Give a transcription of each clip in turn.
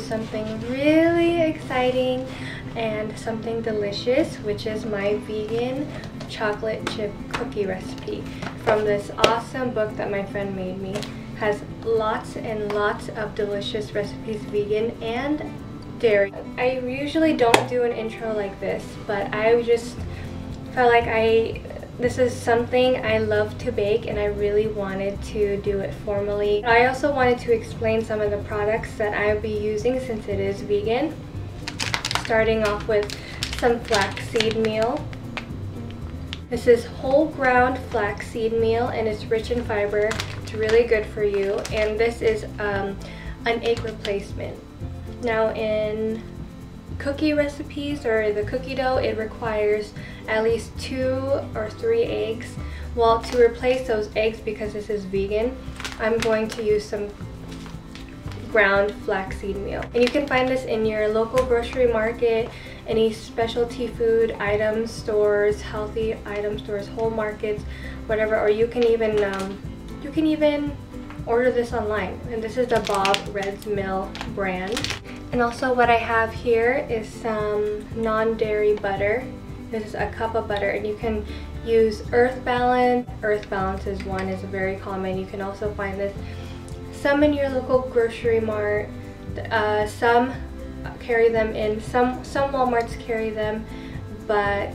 something really exciting and something delicious, which is my vegan chocolate chip cookie recipe from this awesome book that my friend made me. Has lots and lots of delicious recipes, vegan and dairy. I usually don't do an intro like this, but I just felt like this is something I love to bake and I really wanted to do it formally. I also wanted to explain some of the products that I'll be using since it is vegan. Starting off with some flaxseed meal. This is whole ground flaxseed meal and it's rich in fiber. It's really good for you, and this is an egg replacement. Now in cookie recipes or the cookie dough, it requires at least 2 or 3 eggs. Well, to replace those eggs, because this is vegan, I'm going to use some ground flaxseed meal. And you can find this in your local grocery market, any specialty food item stores, healthy item stores, whole markets, whatever, or you can even order this online. And this is the Bob Red's Mill brand. And also what I have here is some non-dairy butter. This is a cup of butter, and you can use Earth Balance. Earth Balance is very common. You can also find this some in your local grocery mart. Some carry them in, some Walmarts carry them, but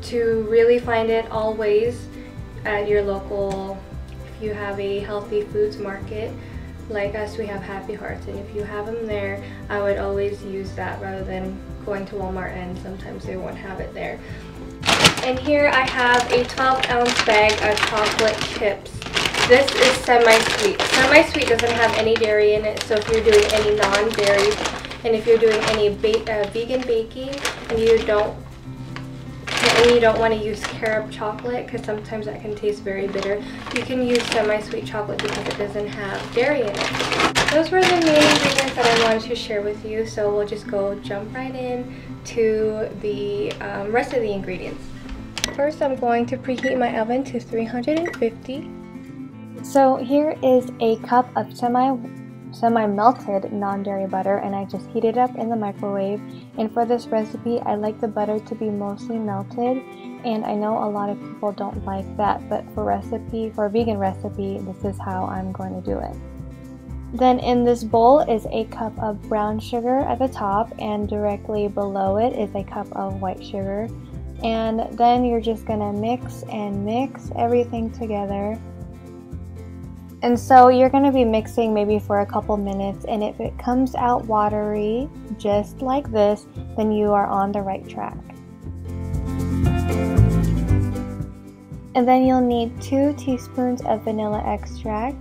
to really find it always at your local, if you have a healthy foods market, like us, we have Happy Hearts, and if you have them there, I would always use that rather than going to Walmart and sometimes they won't have it there. And here I have a 12-ounce bag of chocolate chips. This is semi-sweet. Semi-sweet doesn't have any dairy in it, so if you're doing any non-dairy and if you're doing any vegan baking and you don't want to use carob chocolate, because sometimes that can taste very bitter, you can use semi-sweet chocolate because it doesn't have dairy in it. Those were the main ingredients that I wanted to share with you, so we'll just jump right in to the rest of the ingredients. First, I'm going to preheat my oven to 350. So here is a cup of semi-melted non-dairy butter, and I just heat it up in the microwave. And for this recipe, I like the butter to be mostly melted, and I know a lot of people don't like that, but for a vegan recipe, this is how I'm going to do it. Then in this bowl is a cup of brown sugar at the top, and directly below it is a cup of white sugar. And then you're just gonna mix and mix everything together. And so you're going to be mixing maybe for a couple minutes, and if it comes out watery just like this, then you are on the right track. And then you'll need 2 teaspoons of vanilla extract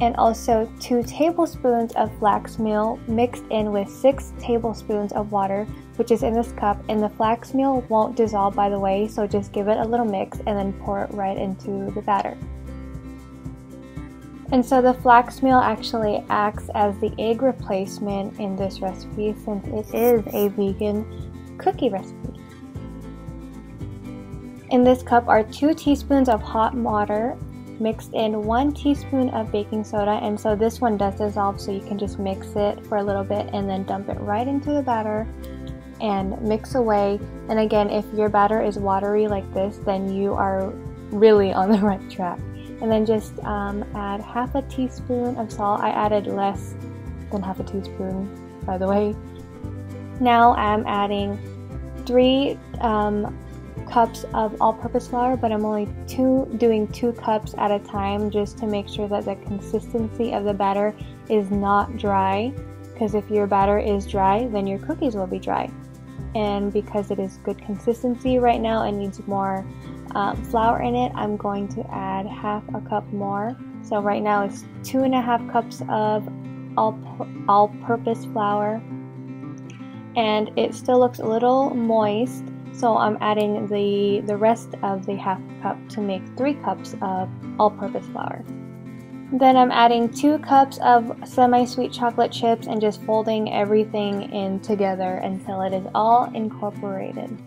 and also 2 tablespoons of flax meal mixed in with 6 tablespoons of water, which is in this cup. And the flax meal won't dissolve, by the way, so just give it a little mix and then pour it right into the batter. And so the flax meal actually acts as the egg replacement in this recipe, since it is a vegan cookie recipe. In this cup are 2 teaspoons of hot water mixed in 1 teaspoon of baking soda, and so this one does dissolve, so you can just mix it for a little bit and then dump it right into the batter and mix away. And again, if your batter is watery like this, then you are really on the right track. And then just add half a teaspoon of salt. I added less than half a teaspoon, by the way. Now I'm adding 3 cups of all-purpose flour, but I'm only doing 2 cups at a time, just to make sure that the consistency of the batter is not dry, because if your batter is dry, then your cookies will be dry. And because it is good consistency right now, it needs more flour in it, I'm going to add half a cup more. So right now it's 2.5 cups of all-purpose flour, and it still looks a little moist, so I'm adding the rest of the half cup to make 3 cups of all-purpose flour. Then I'm adding 2 cups of semi-sweet chocolate chips and just folding everything in together until it is all incorporated.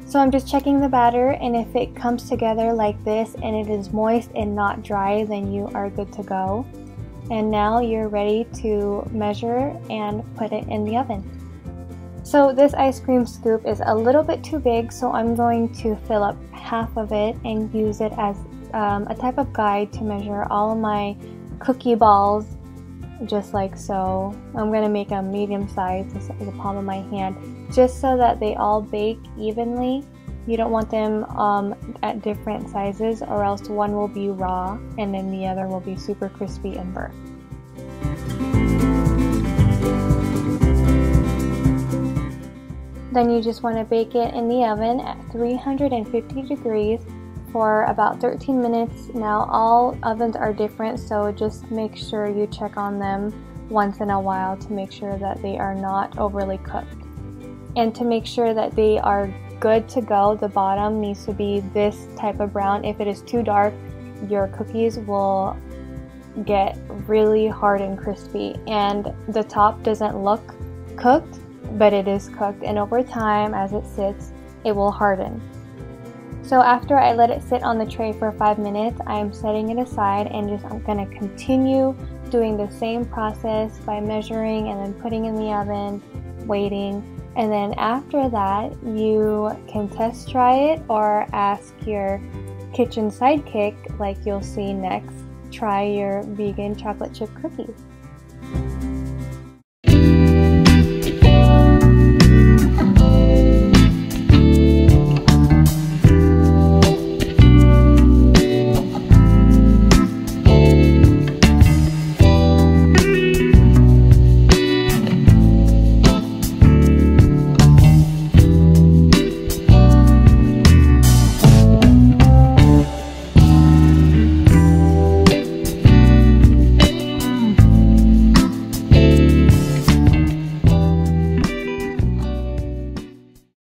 So I'm just checking the batter, and if it comes together like this and it is moist and not dry, then you are good to go. And now you're ready to measure and put it in the oven. So this ice cream scoop is a little bit too big, so I'm going to fill up half of it and use it as a type of guide to measure all of my cookie balls, just like so. I'm going to make a medium size, the palm of my hand, just so that they all bake evenly. You don't want them at different sizes, or else one will be raw and then the other will be super crispy and burnt. Then you just want to bake it in the oven at 350 degrees for about 13 minutes. Now all ovens are different, so just make sure you check on them once in a while to make sure that they are not overly cooked. And to make sure that they are good to go, the bottom needs to be this type of brown. If it is too dark, your cookies will get really hard and crispy, and the top doesn't look cooked, but it is cooked, and over time as it sits, it will harden. So after I let it sit on the tray for 5 minutes, I'm setting it aside, and I'm going to continue doing the same process by measuring and then putting in the oven, waiting. And then after that, you can test try it or ask your kitchen sidekick, like you'll see next, try your vegan chocolate chip cookies.